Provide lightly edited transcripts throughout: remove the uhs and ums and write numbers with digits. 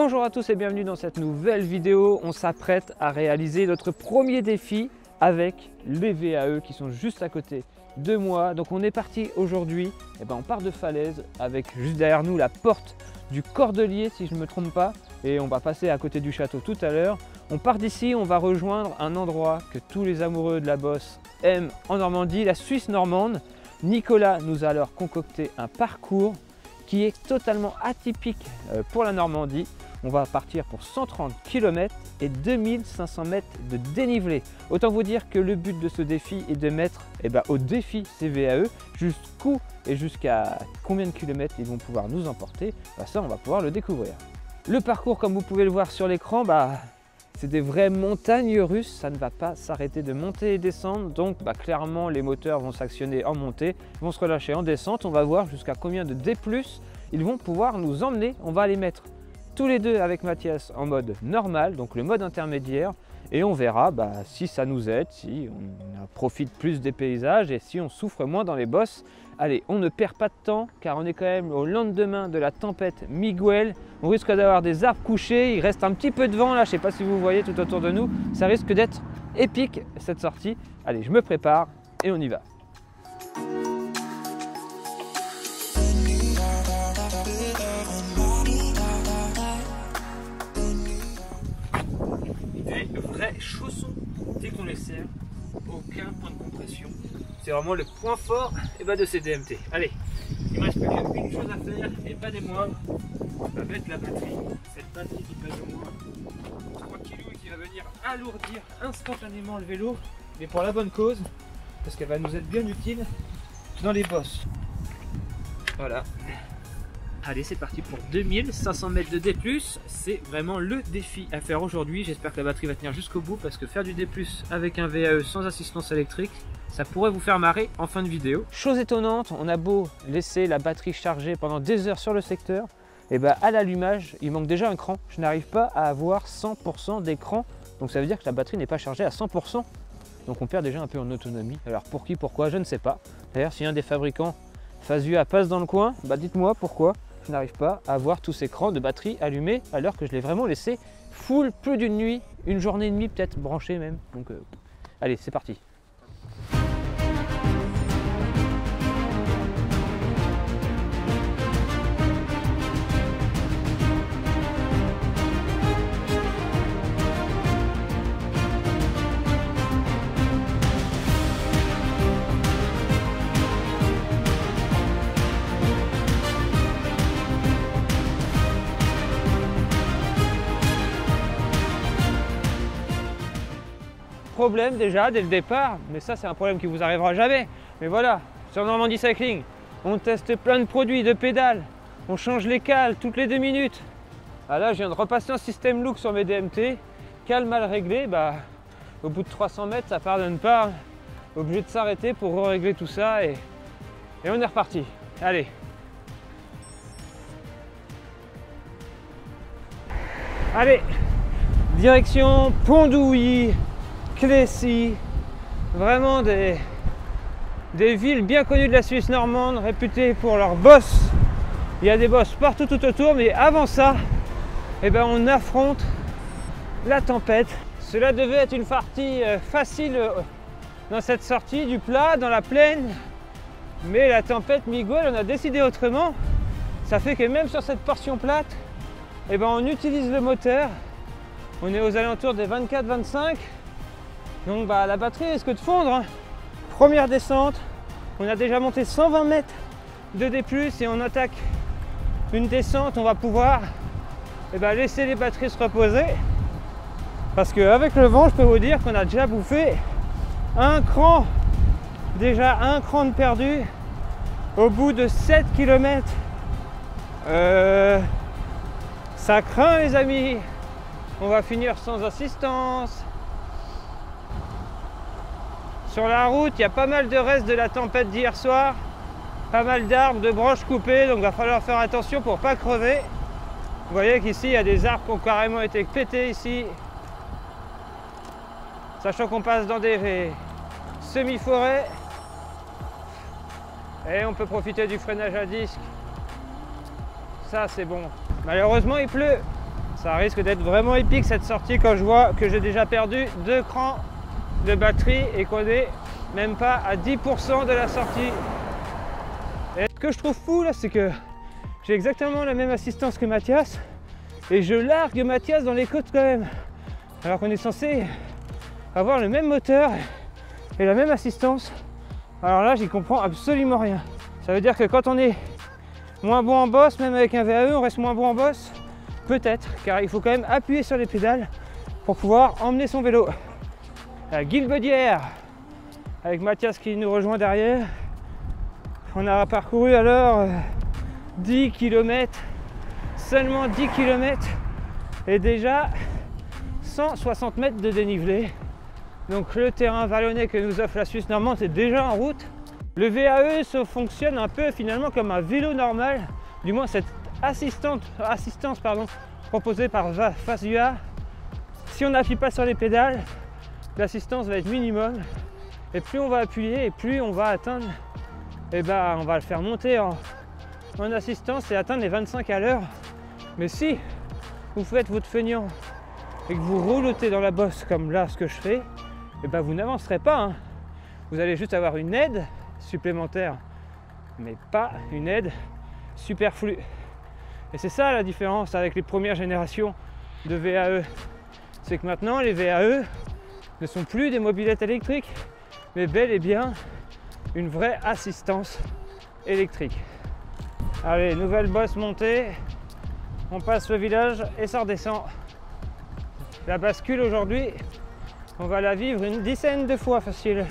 Bonjour à tous et bienvenue dans cette nouvelle vidéo. On s'apprête à réaliser notre premier défi avec les VAE qui sont juste à côté de moi. Donc on est parti aujourd'hui, on part de Falaise avec juste derrière nous la porte du Cordelier si je ne me trompe pas. Et on va passer à côté du château tout à l'heure. On part d'ici, on va rejoindre un endroit que tous les amoureux de la bosse aiment en Normandie, la Suisse normande. Nicolas nous a alors concocté un parcours qui est totalement atypique pour la Normandie. On va partir pour 130 km et 2500 mètres de dénivelé. Autant vous dire que le but de ce défi est de mettre au défi ces VAE jusqu'où et jusqu'à combien de kilomètres ils vont pouvoir nous emporter. Ça, on va pouvoir le découvrir. Le parcours, comme vous pouvez le voir sur l'écran, c'est des vraies montagnes russes, ça ne va pas s'arrêter de monter et descendre, donc clairement les moteurs vont s'actionner en montée, vont se relâcher en descente, on va voir jusqu'à combien de D+, ils vont pouvoir nous emmener. On va les mettre tous les deux avec Mathias en mode normal, donc le mode intermédiaire, et on verra si ça nous aide, si on profite plus des paysages et si on souffre moins dans les bosses. Allez, on ne perd pas de temps car on est quand même au lendemain de la tempête Miguel. On risque d'avoir des arbres couchés, il reste un petit peu de vent là, je ne sais pas si vous voyez tout autour de nous. Ça risque d'être épique cette sortie. Allez, je me prépare et on y va. Des vrais chaussons dès qu'on les serre, aucun point de compression. C'est vraiment le point fort de ces DMT. Allez, il ne me reste plus qu'une chose à faire et pas des moindres. On va mettre la batterie. Cette batterie qui pèse au moins 3 kg et qui va venir alourdir instantanément le vélo, mais pour la bonne cause, parce qu'elle va nous être bien utile dans les bosses. Voilà. Allez, c'est parti pour 2500 mètres de D+. C'est vraiment le défi à faire aujourd'hui. J'espère que la batterie va tenir jusqu'au bout parce que faire du D+, avec un VAE sans assistance électrique, ça pourrait vous faire marrer en fin de vidéo. Chose étonnante, on a beau laisser la batterie chargée pendant des heures sur le secteur, à l'allumage, il manque déjà un cran. Je n'arrive pas à avoir 100% d'écran, donc ça veut dire que la batterie n'est pas chargée à 100%. Donc on perd déjà un peu en autonomie. Alors pour qui, pourquoi, je ne sais pas. D'ailleurs, si un des fabricants Fazua passe dans le coin, dites-moi pourquoi je n'arrive pas à avoir tous ces crans de batterie allumés alors que je l'ai vraiment laissé full plus d'une nuit, une journée et demie peut-être branché même. Donc allez, c'est parti. Problème déjà dès le départ, mais ça c'est un problème qui vous arrivera jamais. Mais voilà, sur Normandie Cycling, on teste plein de produits, de pédales, on change les cales toutes les 2 minutes. Là, je viens de repasser un système look sur mes DMT, cale mal réglé, au bout de 300 mètres ça pardonne pas, obligé de s'arrêter pour régler tout ça et on est reparti. Allez. Allez, direction Pondouilly, Clécy, vraiment des villes bien connues de la Suisse normande, réputées pour leurs bosses. Il y a des bosses partout tout autour, mais avant ça, on affronte la tempête. Cela devait être une partie facile dans cette sortie, du plat, dans la plaine, mais la tempête Miguel, on a décidé autrement. Ça fait que même sur cette portion plate, on utilise le moteur. On est aux alentours des 24-25. Donc la batterie risque de fondre. Première descente, on a déjà monté 120 mètres de D+, et on attaque une descente. On va pouvoir laisser les batteries se reposer. Parce qu'avec le vent, je peux vous dire qu'on a déjà bouffé un cran. Déjà un cran de perdu au bout de 7 km. Ça craint les amis. On va finir sans assistance. Sur la route, il y a pas mal de restes de la tempête d'hier soir, pas mal d'arbres, de branches coupées, donc il va falloir faire attention pour ne pas crever. Vous voyez qu'ici, il y a des arbres qui ont carrément été pétés ici, sachant qu'on passe dans des semi-forêts. Et on peut profiter du freinage à disque. Ça, c'est bon. Malheureusement, il pleut. Ça risque d'être vraiment épique cette sortie quand je vois que j'ai déjà perdu 2 crans de batterie et qu'on est même pas à 10% de la sortie. Et ce que je trouve fou là, c'est que j'ai exactement la même assistance que Mathias et je largue Mathias dans les côtes quand même. Alors qu'on est censé avoir le même moteur et la même assistance. Alors là, j'y comprends absolument rien. Ça veut dire que quand on est moins bon en bosse, même avec un VAE, on reste moins bon en bosse? Peut-être, car il faut quand même appuyer sur les pédales pour pouvoir emmener son vélo. La Guilbedière, avec Mathias qui nous rejoint derrière. On a parcouru alors 10 km, seulement 10 km, et déjà 160 mètres de dénivelé. Donc le terrain vallonné que nous offre la Suisse normande est déjà en route. Le VAE se fonctionne un peu finalement comme un vélo normal, du moins cette assistance proposée par Fazua. Si on n'appuie pas sur les pédales, l'assistance va être minimum, et plus on va appuyer et plus on va atteindre, et on va le faire monter en assistance et atteindre les 25 à l'heure. Mais si vous faites votre feignant et que vous roulotez dans la bosse comme là ce que je fais, vous n'avancerez pas, hein. Vous allez juste avoir une aide supplémentaire, mais pas une aide superflue. Et c'est ça la différence avec les premières générations de VAE. C'est que maintenant les VAE ne sont plus des mobylettes électriques, mais bel et bien une vraie assistance électrique. Allez, nouvelle bosse montée, on passe le village et ça redescend. La bascule aujourd'hui, on va la vivre une dizaine de fois facile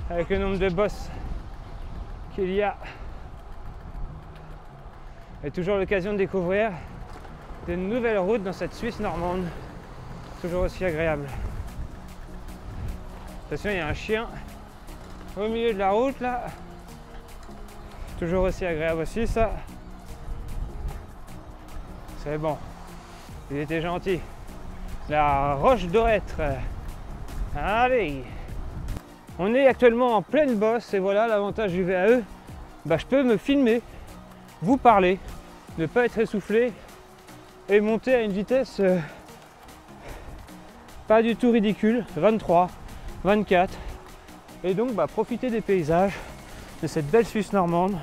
avec le nombre de bosses qu'il y a. Et toujours l'occasion de découvrir de nouvelles routes dans cette Suisse normande, toujours aussi agréable. Attention, il y a un chien au milieu de la route là, toujours aussi agréable aussi ça. C'est bon, il était gentil. La roche d'Orêtre. Allez, on est actuellement en pleine bosse et voilà l'avantage du VAE. Je peux me filmer, vous parler, ne pas être essoufflé et monter à une vitesse pas du tout ridicule, 23, 24. Et donc profiter des paysages de cette belle Suisse normande.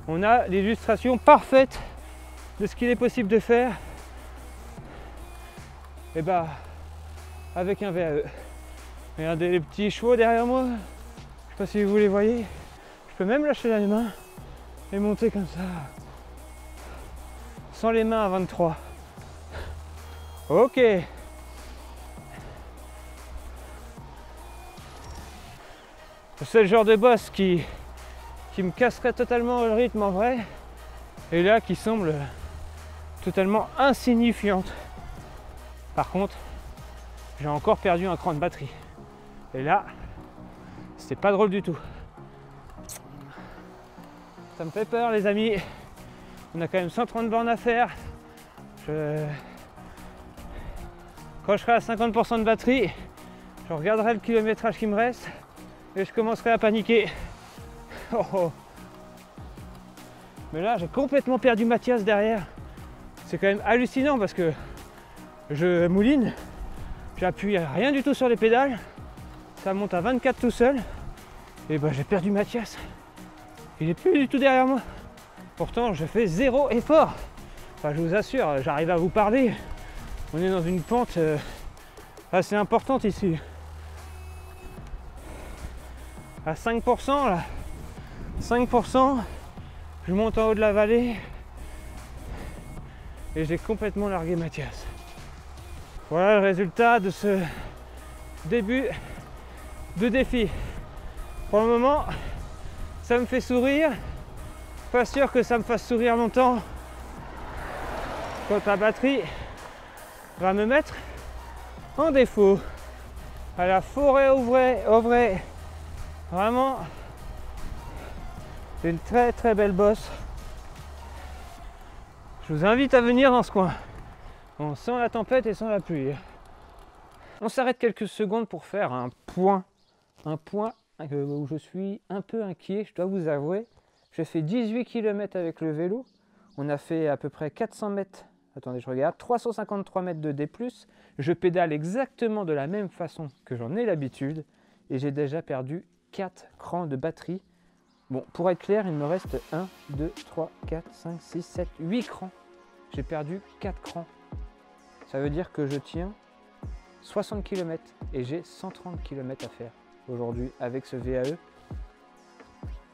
On a l'illustration parfaite de ce qu'il est possible de faire avec un VAE. Regardez les petits chevaux derrière moi, je sais pas si vous les voyez. Je peux même lâcher la main et monter comme ça, sans les mains à 23. Ok. C'est le genre de boss qui me casserait totalement le rythme en vrai, et là qui semble totalement insignifiante. Par contre, j'ai encore perdu un cran de batterie. Et là, c'était pas drôle du tout. Ça me fait peur les amis. On a quand même 130 bornes à faire. Quand je serai à 50% de batterie, je regarderai le kilométrage qui me reste et je commencerai à paniquer. Oh. Mais là, j'ai complètement perdu Mathias derrière. C'est quand même hallucinant parce que je mouline, j'appuie rien du tout sur les pédales, ça monte à 24 tout seul, et j'ai perdu Mathias. Il est plus du tout derrière moi. Pourtant, je fais zéro effort. Enfin, je vous assure, j'arrive à vous parler. On est dans une pente assez importante ici. À 5% là. 5%, je monte en haut de la vallée et j'ai complètement largué Mathias. Voilà le résultat de ce début de défi. Pour le moment, ça me fait sourire. Pas sûr que ça me fasse sourire longtemps quand la batterie va me mettre en défaut. À la forêt au vrai. Vraiment, c'est une très très belle bosse. Je vous invite à venir dans ce coin. On sent la tempête et sans la pluie. On s'arrête quelques secondes pour faire un point où je suis un peu inquiet, je dois vous avouer. J'ai fait 18 km avec le vélo. On a fait à peu près 400 mètres attendez, je regarde, 353 mètres de D+. Je pédale exactement de la même façon que j'en ai l'habitude et j'ai déjà perdu 4 crans de batterie. Bon, pour être clair, il me reste 1, 2, 3, 4, 5, 6, 7, 8 crans. J'ai perdu 4 crans. Ça veut dire que je tiens 60 km et j'ai 130 km à faire aujourd'hui avec ce VAE.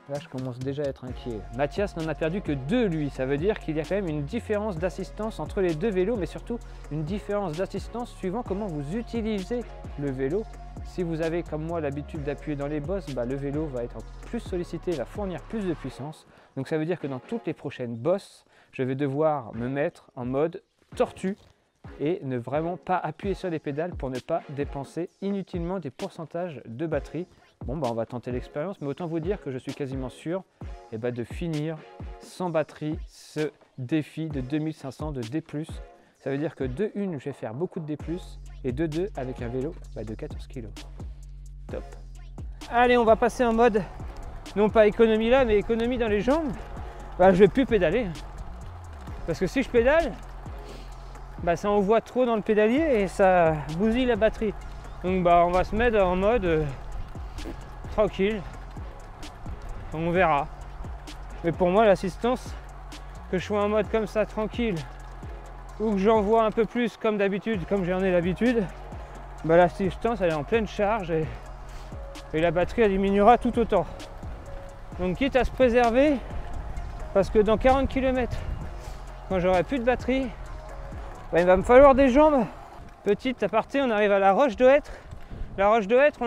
Là, je commence déjà à être inquiet. Mathias n'en a perdu que 2, lui. Ça veut dire qu'il y a quand même une différence d'assistance entre les deux vélos, mais surtout une différence d'assistance suivant comment vous utilisez le vélo. Si vous avez, comme moi, l'habitude d'appuyer dans les bosses, le vélo va être plus sollicité, va fournir plus de puissance. Donc ça veut dire que dans toutes les prochaines bosses, je vais devoir me mettre en mode tortue et ne vraiment pas appuyer sur les pédales pour ne pas dépenser inutilement des pourcentages de batterie. Bon, on va tenter l'expérience, mais autant vous dire que je suis quasiment sûr de finir sans batterie ce défi de 2500 de D+. Ça veut dire que de 1, je vais faire beaucoup de D+, et de 2, avec un vélo de 14 kg. Top. Allez, on va passer en mode, non pas économie là, mais économie dans les jambes. Je vais plus pédaler. Parce que si je pédale, ça envoie trop dans le pédalier et ça bousille la batterie. Donc on va se mettre en mode tranquille, on verra. Mais pour moi, l'assistance, que je sois en mode comme ça, tranquille, ou que j'envoie un peu plus comme d'habitude, comme j'en ai l'habitude, l'assistance elle est en pleine charge et la batterie elle diminuera tout autant. Donc quitte à se préserver, parce que dans 40 km, quand j'aurai plus de batterie, il va me falloir des jambes. Petite aparté, on arrive à la Roche de Hêtre. La Roche de Hêtre,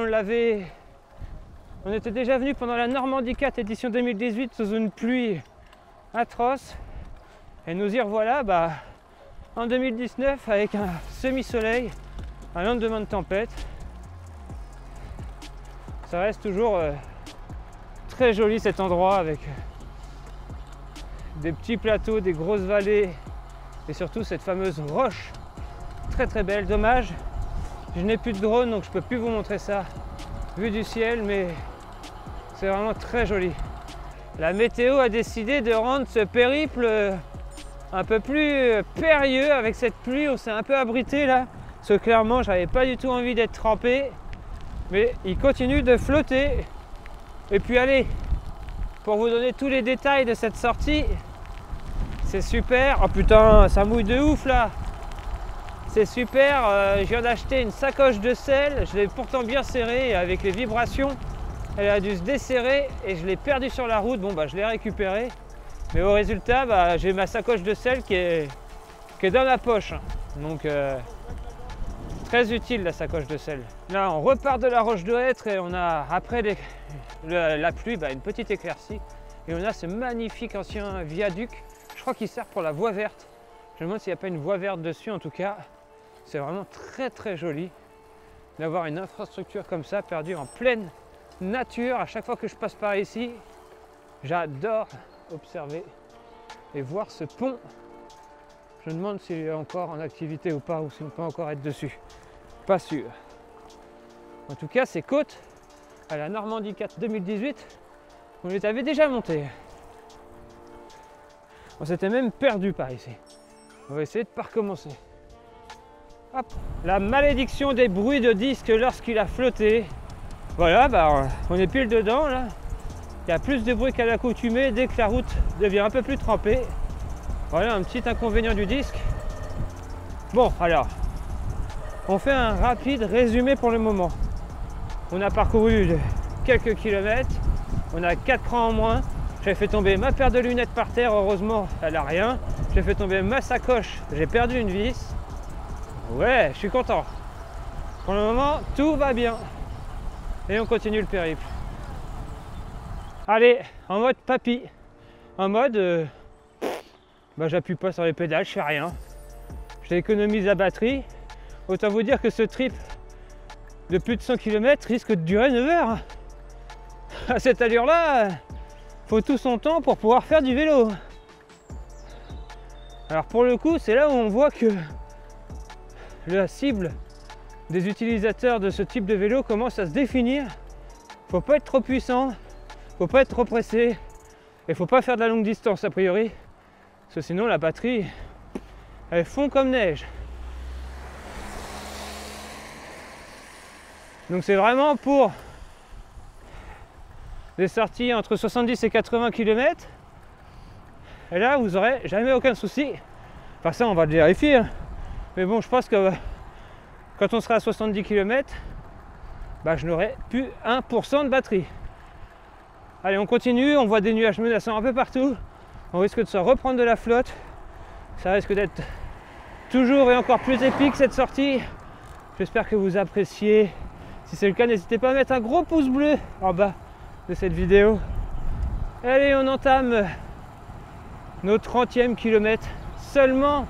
on était déjà venu pendant la Normandie 4 édition 2018 sous une pluie atroce. Et nous y revoilà en 2019 avec un semi-soleil, un lendemain de tempête. Ça reste toujours très joli cet endroit avec des petits plateaux, des grosses vallées et surtout cette fameuse roche très très belle. Dommage, je n'ai plus de drone donc je peux plus vous montrer ça vue du ciel, mais c'est vraiment très joli. La météo a décidé de rendre ce périple un peu plus périlleux avec cette pluie. On s'est un peu abrité là, parce que clairement j'avais pas du tout envie d'être trempé, mais il continue de flotter. Et puis allez, pour vous donner tous les détails de cette sortie, c'est super. Oh putain, ça mouille de ouf là. C'est super, je viens d'acheter une sacoche de sel, je l'ai pourtant bien serrée avec les vibrations. Elle a dû se desserrer et je l'ai perdue sur la route. Je l'ai récupérée. Mais au résultat, j'ai ma sacoche de sel qui est dans la poche. Donc très utile la sacoche de sel. Là, on repart de la Roche de Hêtre et on a, après la pluie, une petite éclaircie. Et on a ce magnifique ancien viaduc. Je crois qu'il sert pour la voie verte. Je me demande s'il n'y a pas une voie verte dessus. En tout cas, c'est vraiment très très joli d'avoir une infrastructure comme ça perdue en pleine nature. À chaque fois que je passe par ici, j'adore observer et voir ce pont. Je me demande s'il est encore en activité ou pas, ou si on peut encore être dessus. Pas sûr. En tout cas, ces côtes à la Normandie 4 2018, on les avait déjà montées. On s'était même perdu par ici. On va essayer de pas recommencer. Hop. La malédiction des bruits de disque lorsqu'il a flotté. Voilà, on est pile dedans là. Il y a plus de bruit qu'à l'accoutumée dès que la route devient un peu plus trempée. Voilà un petit inconvénient du disque. Bon, alors, on fait un rapide résumé pour le moment. On a parcouru quelques kilomètres, on a 4 crans en moins. J'ai fait tomber ma paire de lunettes par terre, heureusement elle n'a rien. J'ai fait tomber ma sacoche, j'ai perdu une vis. Ouais, je suis content. Pour le moment, tout va bien. Et on continue le périple. Allez, en mode papy. En mode, j'appuie pas sur les pédales, je fais rien. J'économise la batterie. Autant vous dire que ce trip de plus de 100 km risque de durer 9 heures. À cette allure-là, faut tout son temps pour pouvoir faire du vélo. Alors pour le coup, c'est là où on voit que la cible des utilisateurs de ce type de vélo commence à se définir. Faut pas être trop puissant, faut pas être trop pressé et faut pas faire de la longue distance a priori, parce que sinon la batterie elles font comme neige. Donc c'est vraiment pour des sorties entre 70 et 80 km. Et là, vous n'aurez jamais aucun souci. Enfin ça, on va le vérifier. Hein. Mais bon, je pense que quand on sera à 70 km, bah, je n'aurai plus 1% de batterie. Allez, on continue. On voit des nuages menaçants un peu partout. On risque de se reprendre de la flotte. Ça risque d'être toujours et encore plus épique cette sortie. J'espère que vous appréciez. Si c'est le cas, n'hésitez pas à mettre un gros pouce bleu en bas de cette vidéo. Allez, on entame nos 30e kilomètre seulement.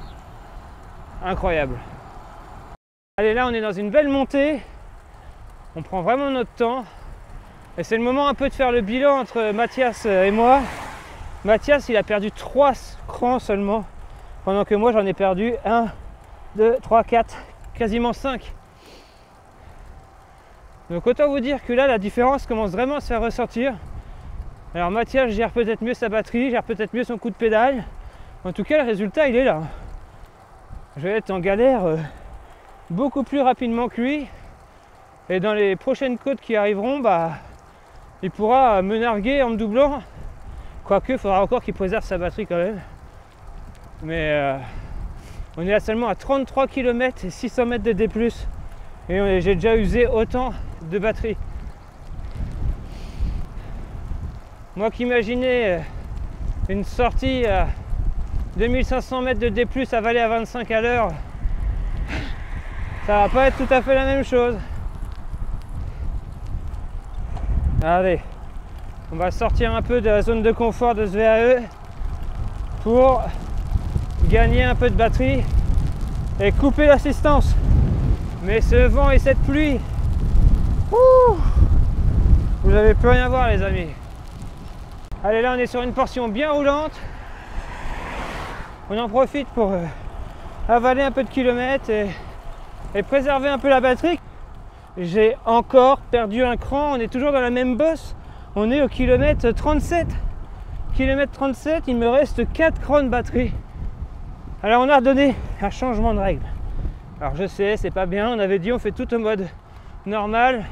Incroyable. Allez, là on est dans une belle montée. On prend vraiment notre temps. Et c'est le moment un peu de faire le bilan entre Mathias et moi. Mathias, il a perdu 3 crans seulement, pendant que moi j'en ai perdu 1, 2, 3, 4, quasiment 5. Donc autant vous dire que là, la différence commence vraiment à se faire ressentir. Alors Mathias gère peut-être mieux sa batterie, gère peut-être mieux son coup de pédale. En tout cas, le résultat, il est là. Je vais être en galère beaucoup plus rapidement que lui. Et dans les prochaines côtes qui arriveront, bah, il pourra me narguer en me doublant. Quoique, il faudra encore qu'il préserve sa batterie quand même. Mais on est là seulement à 33 km et 600 mètres de D+. Et j'ai déjà usé autant de batterie. Moi qui imaginais une sortie à 2500 mètres de D+, avalée à 25 à l'heure, ça va pas être tout à fait la même chose. Allez, on va sortir un peu de la zone de confort de ce VAE pour gagner un peu de batterie et couper l'assistance. Mais ce vent et cette pluie, vous n'allez plus rien voir les amis. Allez, là on est sur une portion bien roulante. On en profite pour avaler un peu de kilomètres et préserver un peu la batterie. J'ai encore perdu un cran, on est toujours dans la même bosse. On est au kilomètre 37. Kilomètre 37, il me reste 4 crans de batterie. Alors on a donné un changement de règle. Alors je sais, c'est pas bien, on avait dit on fait tout au mode normal.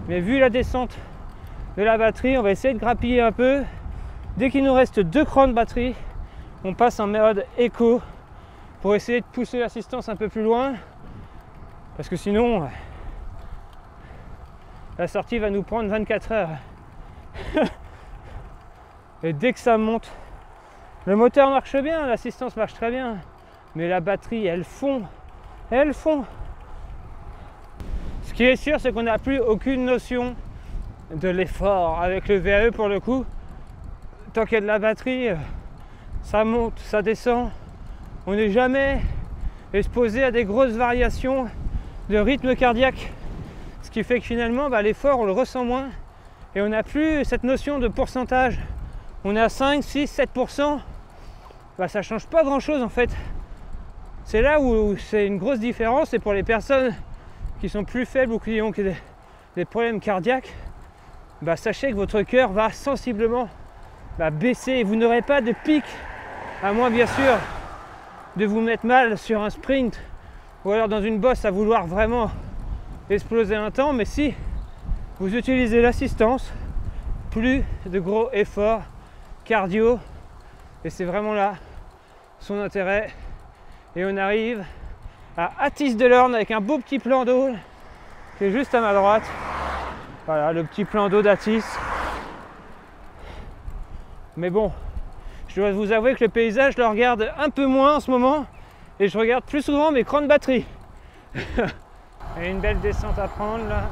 Mais vu la descente de la batterie, on va essayer de grappiller un peu. Dès qu'il nous reste 2 crans de batterie, on passe en mode éco pour essayer de pousser l'assistance un peu plus loin. Parce que sinon, la sortie va nous prendre 24 heures. Et dès que ça monte, le moteur marche bien, l'assistance marche très bien, mais la batterie, elle fond. Ce qui est sûr, c'est qu'on n'a plus aucune notion de l'effort avec le VAE pour le coup. Tant qu'il y a de la batterie, ça monte, ça descend. On n'est jamais exposé à des grosses variations de rythme cardiaque. Ce qui fait que finalement, l'effort, on le ressent moins. Et on n'a plus cette notion de pourcentage. On est à 5, 6, 7%. Ça ne change pas grand-chose en fait. C'est là où c'est une grosse différence. Et pour les personnes qui sont plus faibles ou qui ont des problèmes cardiaques, sachez que votre cœur va sensiblement baisser. Et vous n'aurez pas de pic, à moins bien sûr de vous mettre mal sur un sprint ou alors dans une bosse à vouloir vraiment exploser un temps. Mais si vous utilisez l'assistance, plus de gros efforts cardio, et c'est vraiment là son intérêt. Et on arrive à Athis-de-l'Orne avec un beau petit plan d'eau qui est juste à ma droite. Voilà le petit plan d'eau d'Athis. Mais bon, je dois vous avouer que le paysage, je le regarde un peu moins en ce moment et je regarde plus souvent mes crans de batterie. Et une belle descente à prendre là.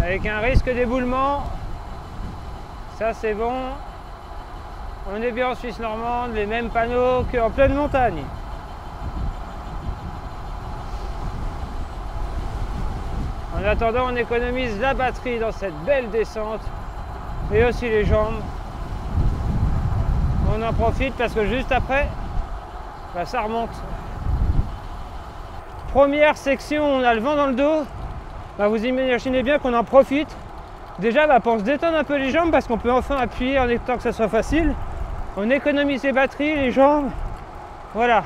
Avec un risque d'éboulement, ça c'est bon. On est bien en Suisse normande, les mêmes panneaux qu'en pleine montagne. En attendant, on économise la batterie dans cette belle descente et aussi les jambes. On en profite parce que juste après, bah, ça remonte. Première section, on a le vent dans le dos. Bah, vous imaginez bien qu'on en profite. Déjà pour se détendre un peu les jambes parce qu'on peut enfin appuyer en étant que ça soit facile. On économise les batteries, les jambes. Voilà.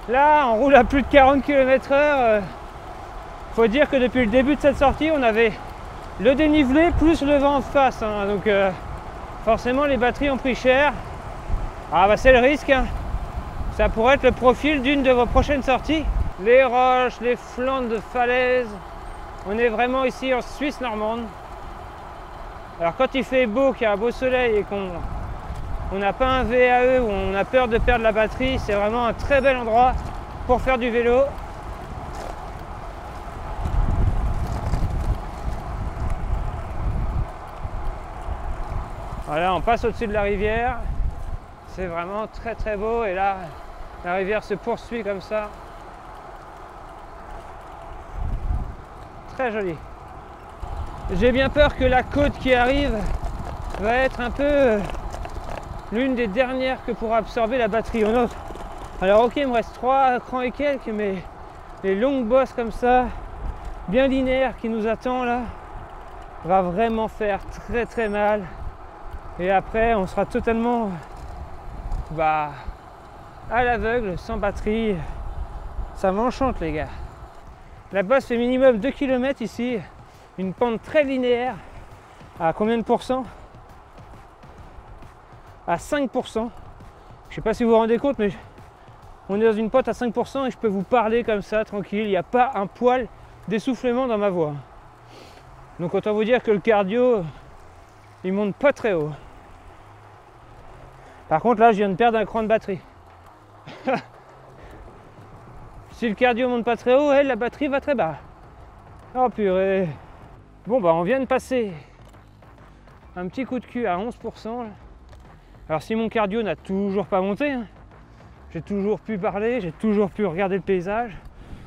Là, on roule à plus de 40 km/h. Faut dire que depuis le début de cette sortie, on avait le dénivelé plus le vent en face. Hein. Donc forcément, les batteries ont pris cher. Ah bah c'est le risque. Hein. Ça pourrait être le profil d'une de vos prochaines sorties. Les roches, les flancs de falaise. On est vraiment ici en Suisse normande. Alors quand il fait beau, qu'il y a un beau soleil et qu'on n'a pas un VAE où on a peur de perdre la batterie, c'est vraiment un très bel endroit pour faire du vélo. Voilà, on passe au-dessus de la rivière. C'est vraiment très très beau et là, la rivière se poursuit comme ça. Très joli. J'ai bien peur que la côte qui arrive va être un peu l'une des dernières que pourra absorber la batterie. Alors ok, il me reste 3 crans et quelques, mais les longues bosses comme ça, bien linéaires qui nous attend là, va vraiment faire très très mal. Et après, on sera totalement à l'aveugle, sans batterie. Ça m'enchante les gars. La bosse fait minimum 2 km ici. Une pente très linéaire. À combien de pourcents? À 5%. Je sais pas si vous vous rendez compte, mais on est dans une pente à 5% et je peux vous parler comme ça, tranquille. Il n'y a pas un poil d'essoufflement dans ma voix. Donc autant vous dire que le cardio, il monte pas très haut. Par contre là, je viens de perdre un cran de batterie. Si le cardio monte pas très haut, la batterie va très bas. Oh purée. Bon bah on vient de passer un petit coup de cul à 11%. Là. Alors si mon cardio n'a toujours pas monté, hein, j'ai toujours pu parler, j'ai toujours pu regarder le paysage,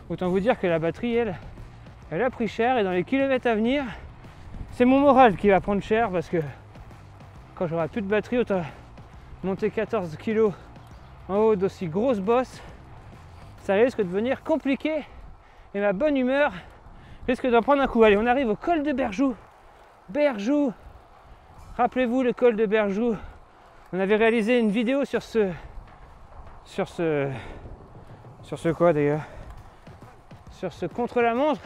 autant vous dire que la batterie, elle a pris cher et dans les kilomètres à venir, c'est mon moral qui va prendre cher parce que quand j'aurai plus de batterie, autant monter 14 kg en haut d'aussi grosse bosse, ça risque de devenir compliqué et ma bonne humeur risque d'en prendre un coup. Allez, on arrive au col de Berjoux. Berjoux. Rappelez-vous le col de Berjoux. On avait réalisé une vidéo sur ce quoi d'ailleurs? Sur ce contre-la-montre,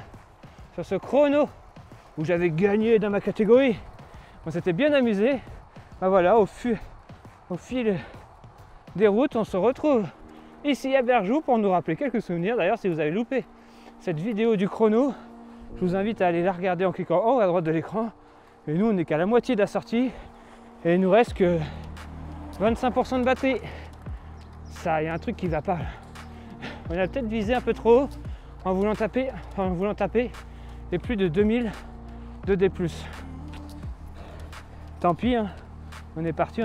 sur ce chrono où j'avais gagné dans ma catégorie. On s'était bien amusé. Ben voilà, au fil des routes, on se retrouve ici à Berjoux pour nous rappeler quelques souvenirs. D'ailleurs, si vous avez loupé cette vidéo du chrono, je vous invite à aller la regarder en cliquant en haut à droite de l'écran. Et nous, on n'est qu'à la moitié de la sortie. Et il nous reste que 25% de batterie. Ça, il y a un truc qui va pas. On a peut-être visé un peu trop haut en voulant taper les plus de 2000 de D+. Tant pis, hein. On est parti.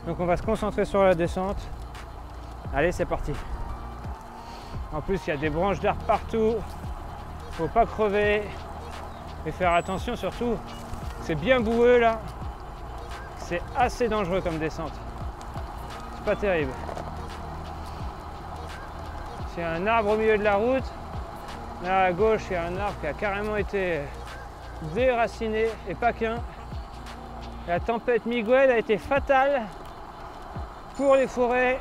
Donc on va se concentrer sur la descente. Allez, c'est parti. En plus, il y a des branches d'arbres partout. Faut pas crever et faire attention surtout. C'est bien boueux là. C'est assez dangereux comme descente. C'est pas terrible. C'est un arbre au milieu de la route. Là à gauche, il y a un arbre qui a carrément été déraciné et pas qu'un. La tempête Miguel a été fatale pour les forêts.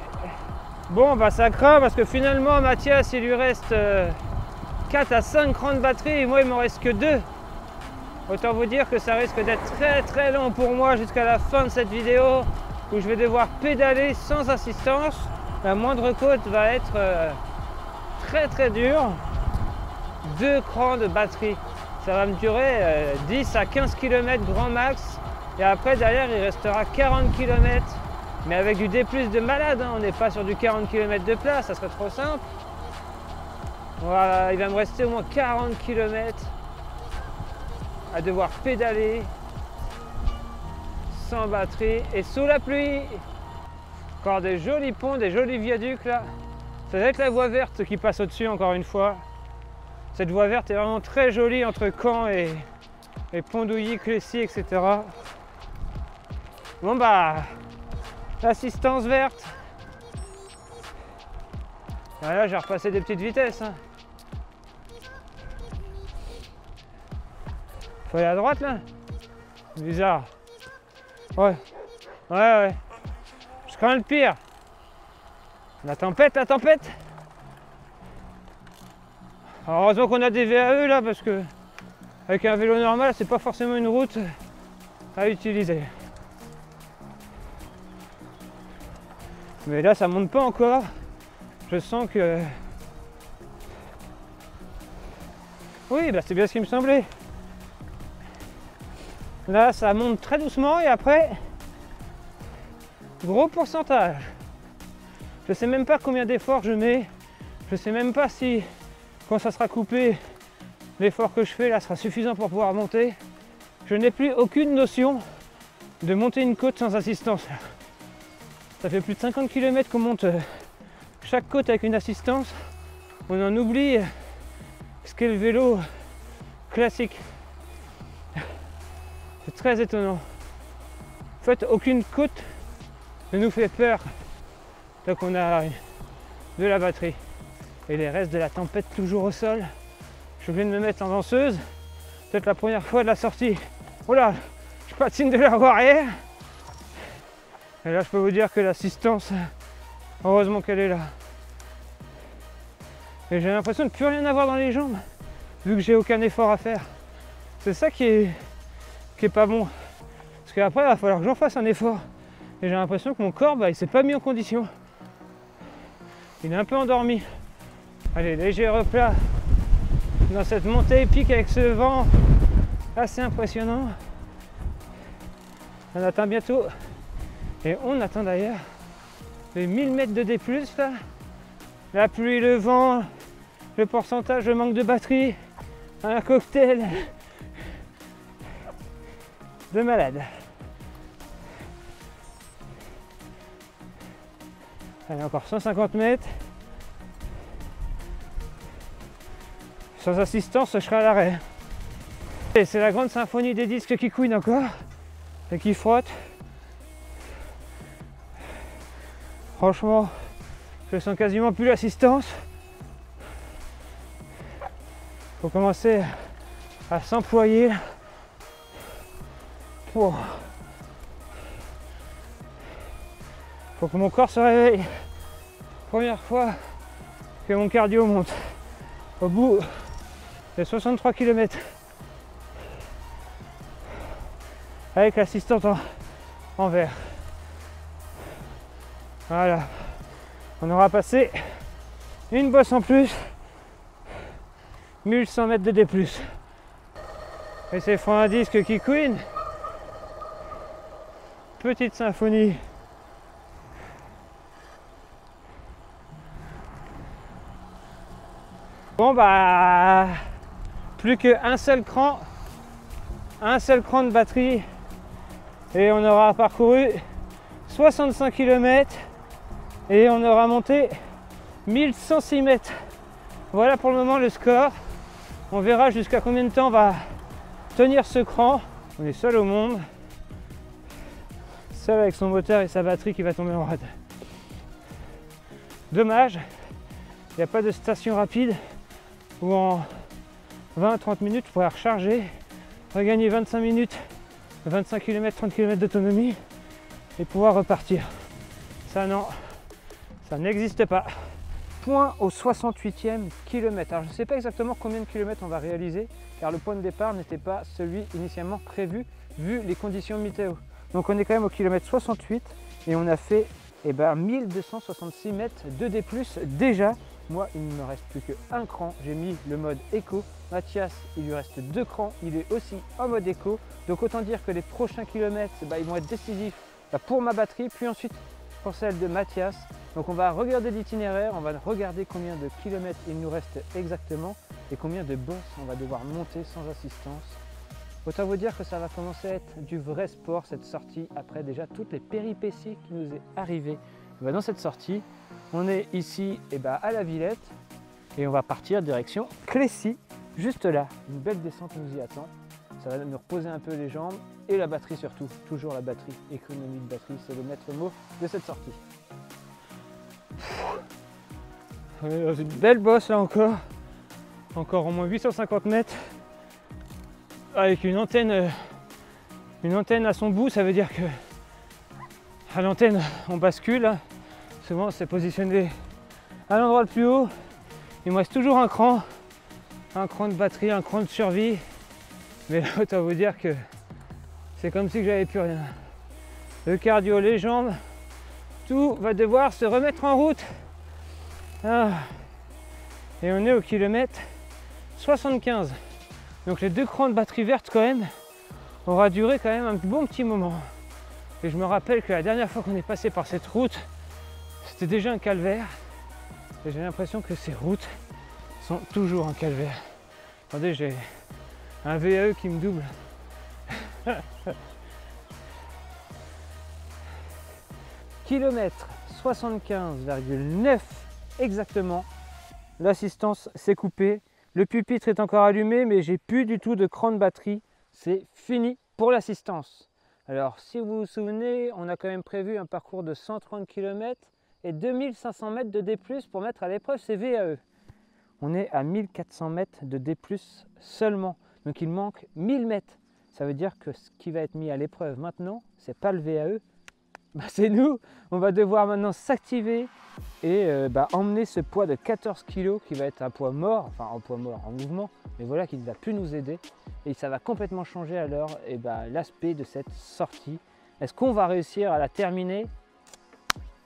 Bon, bah ça craint parce que finalement, Mathias, il lui reste 4 à 5 crans de batterie et moi, il m'en reste que 2. Autant vous dire que ça risque d'être très très long pour moi jusqu'à la fin de cette vidéo où je vais devoir pédaler sans assistance. La moindre côte va être très très dure. 2 crans de batterie. Ça va me durer 10 à 15 km grand max. Et après, derrière, il restera 40 km. Mais avec du D+ de malade, hein. On n'est pas sur du 40 km de plat, ça serait trop simple. Voilà, il va me rester au moins 40 km à devoir pédaler sans batterie et sous la pluie. Encore des jolis ponts, des jolis viaducs là. Ça va être la voie verte qui passe au-dessus encore une fois. Cette voie verte est vraiment très jolie entre Caen et Pont-d'Ouilly, Clécy, etc. Bon bah, L'assistance verte. Ah là, j'ai repassé des petites vitesses. Hein. Faut aller à droite là. Bizarre. Ouais. Ouais. Je crains le pire. La tempête. Alors, heureusement qu'on a des VAE là parce que avec un vélo normal, c'est pas forcément une route à utiliser. Mais là, ça monte pas encore. Je sens que... Oui, bah c'est bien ce qui me semblait. Là, ça monte très doucement et après, gros pourcentage. Je sais même pas combien d'efforts je mets. Je sais même pas si, quand ça sera coupé, l'effort que je fais là sera suffisant pour pouvoir monter. Je n'ai plus aucune notion de monter une côte sans assistance. Ça fait plus de 50 km qu'on monte chaque côte avec une assistance. On en oublie ce qu'est le vélo classique. C'est très étonnant. En fait, aucune côte ne nous fait peur tant qu'on a de la batterie. Et les restes de la tempête toujours au sol. Je viens de me mettre en danseuse. Peut-être la première fois de la sortie. Oh là, je patine de la roue arrière. Et là, je peux vous dire que l'assistance, heureusement qu'elle est là. Et j'ai l'impression de plus rien avoir dans les jambes, vu que j'ai aucun effort à faire. C'est ça qui est pas bon. Parce qu'après, il va falloir que j'en fasse un effort. Et j'ai l'impression que mon corps, il s'est pas mis en condition. Il est un peu endormi. Allez, léger replat dans cette montée épique avec ce vent assez impressionnant. On atteint bientôt, et on atteint d'ailleurs les 1000 mètres de D+, là. La pluie, le vent, le pourcentage de manque de batterie, un cocktail de malade. Allez, encore 150 mètres. Sans assistance, je serai à l'arrêt. Et c'est la grande symphonie des disques qui couinent encore et qui frottent. Franchement, je sens quasiment plus l'assistance. Faut commencer à s'employer. Faut que mon corps se réveille. Première fois que mon cardio monte. Au bout de 63 km. Avec l'assistante en vert. Voilà. On aura passé une bosse en plus. 1100 mètres de D+. Et c'est freins à disque qui couine. Petite symphonie. Bon bah, plus qu'un seul cran de batterie et on aura parcouru 65 km et on aura monté 1106 mètres. Voilà pour le moment le score. On verra jusqu'à combien de temps on va tenir ce cran. On est seul au monde, seul avec son moteur et sa batterie qui va tomber en rade. Dommage, il n'y a pas de station rapide où en 20-30 minutes je pourrais recharger, regagner 25 minutes, 25 km, 30 km d'autonomie et pouvoir repartir. Ça non, ça n'existe pas. Point au 68e kilomètre. Alors je ne sais pas exactement combien de kilomètres on va réaliser car le point de départ n'était pas celui initialement prévu vu les conditions météo. Donc on est quand même au kilomètre 68 et on a fait 1266 mètres de D+, déjà. Moi, il ne me reste plus qu'un cran. J'ai mis le mode éco. Mathias, il lui reste 2 crans. Il est aussi en mode éco. Donc autant dire que les prochains kilomètres, ils vont être décisifs pour ma batterie, puis ensuite pour celle de Mathias. Donc on va regarder l'itinéraire, on va regarder combien de kilomètres il nous reste exactement et combien de bosses on va devoir monter sans assistance. Autant vous dire que ça va commencer à être du vrai sport cette sortie après déjà toutes les péripéties qui nous est arrivées. Dans cette sortie, on est ici à la Villette et on va partir direction Clécy, juste là. Une belle descente nous y attend. Ça va me reposer un peu les jambes et la batterie surtout. Toujours la batterie, économie de batterie, c'est le maître mot de cette sortie. On est dans une belle bosse là encore. Encore au moins 850 mètres. Avec une antenne à son bout, ça veut dire que à l'antenne on bascule. Souvent c'est positionné à l'endroit le plus haut. Il me reste toujours un cran de batterie, un cran de survie. Mais là, autant vous dire que c'est comme si j'avais plus rien. Le cardio, les jambes, tout va devoir se remettre en route. Ah. Et on est au kilomètre 75. Donc les 2 crans de batterie verte quand même aura duré quand même un bon petit moment. Et je me rappelle que la dernière fois qu'on est passé par cette route, c'était déjà un calvaire. Et j'ai l'impression que ces routes sont toujours un calvaire. Attendez, j'ai un VAE qui me double. Kilomètre 75,9 exactement. L'assistance s'est coupée. Le pupitre est encore allumé, mais j'ai plus du tout de cran de batterie. C'est fini pour l'assistance. Alors, si vous vous souvenez, on a quand même prévu un parcours de 130 km et 2500 mètres de D+, pour mettre à l'épreuve ces VAE. On est à 1400 mètres de D+, seulement. Donc il manque 1000 mètres. Ça veut dire que ce qui va être mis à l'épreuve maintenant, c'est pas le VAE, c'est nous. On va devoir maintenant s'activer et emmener ce poids de 14 kg qui va être un poids mort, enfin un poids mort en mouvement, mais voilà, qui ne va plus nous aider. Et ça va complètement changer alors l'aspect de cette sortie. Est-ce qu'on va réussir à la terminer?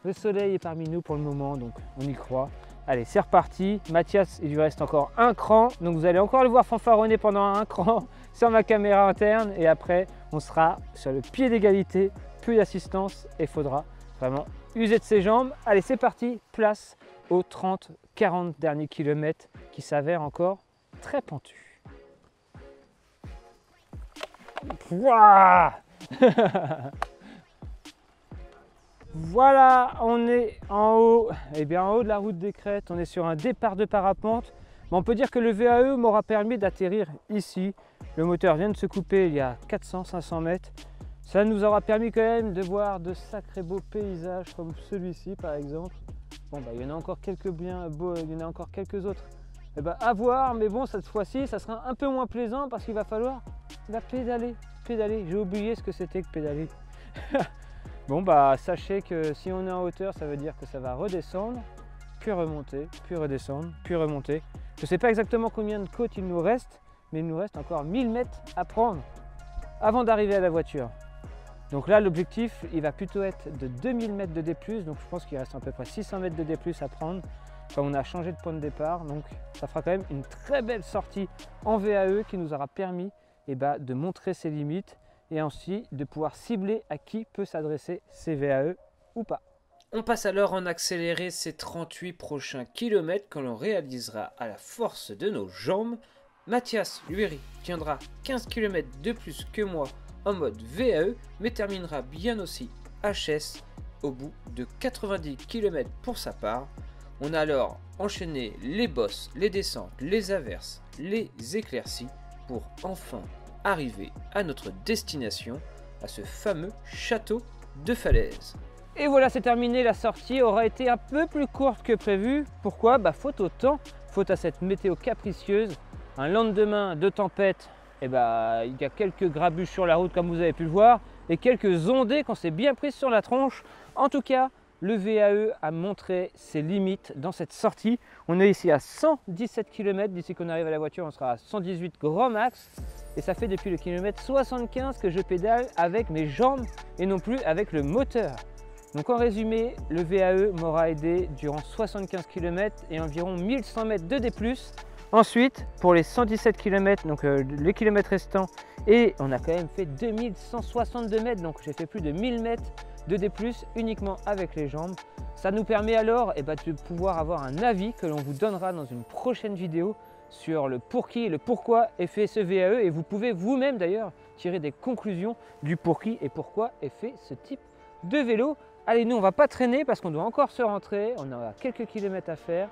Le soleil est parmi nous pour le moment, donc on y croit. Allez, c'est reparti. Mathias, il lui reste encore un cran, donc vous allez encore le voir fanfaronner pendant un cran sur ma caméra interne, et après on sera sur le pied d'égalité, plus d'assistance, et il faudra vraiment user de ses jambes. Allez, c'est parti, place aux 30-40 derniers kilomètres qui s'avèrent encore très pentus. Wouah. Voilà, on est en haut, en haut de la route des Crêtes, on est sur un départ de parapente. Mais on peut dire que le VAE m'aura permis d'atterrir ici. Le moteur vient de se couper il y a 400-500 mètres. Ça nous aura permis quand même de voir de sacrés beaux paysages comme celui-ci par exemple. Bon, il y en a encore quelques bien beaux, il y en a encore quelques autres à voir, mais bon, cette fois-ci ça sera un peu moins plaisant parce qu'il va falloir pédaler. J'ai oublié ce que c'était que pédaler. Bon, sachez que si on est en hauteur, ça veut dire que ça va redescendre, puis remonter, puis redescendre, puis remonter. Je ne sais pas exactement combien de côtes il nous reste, mais il nous reste encore 1000 mètres à prendre avant d'arriver à la voiture. Donc là, l'objectif, il va plutôt être de 2000 mètres de D+, donc je pense qu'il reste à peu près 600 mètres de D+, à prendre quand on a changé de point de départ. Donc ça fera quand même une très belle sortie en VAE qui nous aura permis de montrer ses limites et ensuite de pouvoir cibler à qui peut s'adresser ces VAE ou pas. On passe alors en accéléré ces 38 prochains kilomètres que l'on réalisera à la force de nos jambes. Mathias, lui, tiendra 15 km de plus que moi en mode VAE, mais terminera bien aussi HS au bout de 90 km pour sa part. On a alors enchaîné les bosses, les descentes, les averses, les éclaircies pour enfin arriver à notre destination, à ce fameux château de Falaise. Et voilà, c'est terminé, la sortie aura été un peu plus courte que prévu. Pourquoi? Faute au temps, faute à cette météo capricieuse. Un lendemain de tempête, il y a quelques grabuges sur la route comme vous avez pu le voir, et quelques ondées qu'on s'est bien prises sur la tronche. En tout cas, le VAE a montré ses limites dans cette sortie. On est ici à 117 km, d'ici qu'on arrive à la voiture on sera à 118 grand max. Et ça fait depuis le kilomètre 75 que je pédale avec mes jambes et non plus avec le moteur. Donc en résumé, le VAE m'aura aidé durant 75 km et environ 1100 mètres de D+. Ensuite, pour les 117 km, donc les kilomètres restants, et on a quand même fait 2162 mètres, donc j'ai fait plus de 1000 mètres de D+, uniquement avec les jambes. Ça nous permet alors de pouvoir avoir un avis que l'on vous donnera dans une prochaine vidéo sur le pour qui et le pourquoi est fait ce VAE, et vous pouvez vous-même d'ailleurs tirer des conclusions du pour qui et pourquoi est fait ce type de vélo. Allez, nous on va pas traîner parce qu'on doit encore se rentrer, on a quelques kilomètres à faire.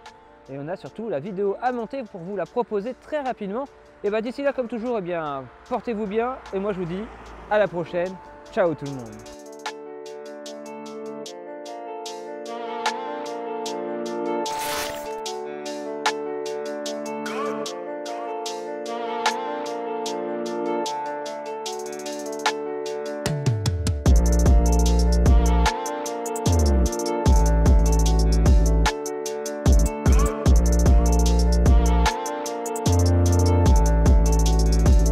et on a surtout la vidéo à monter pour vous la proposer très rapidement. Et bah d'ici là, comme toujours, eh bien, portez-vous bien et moi je vous dis à la prochaine. Ciao tout le monde.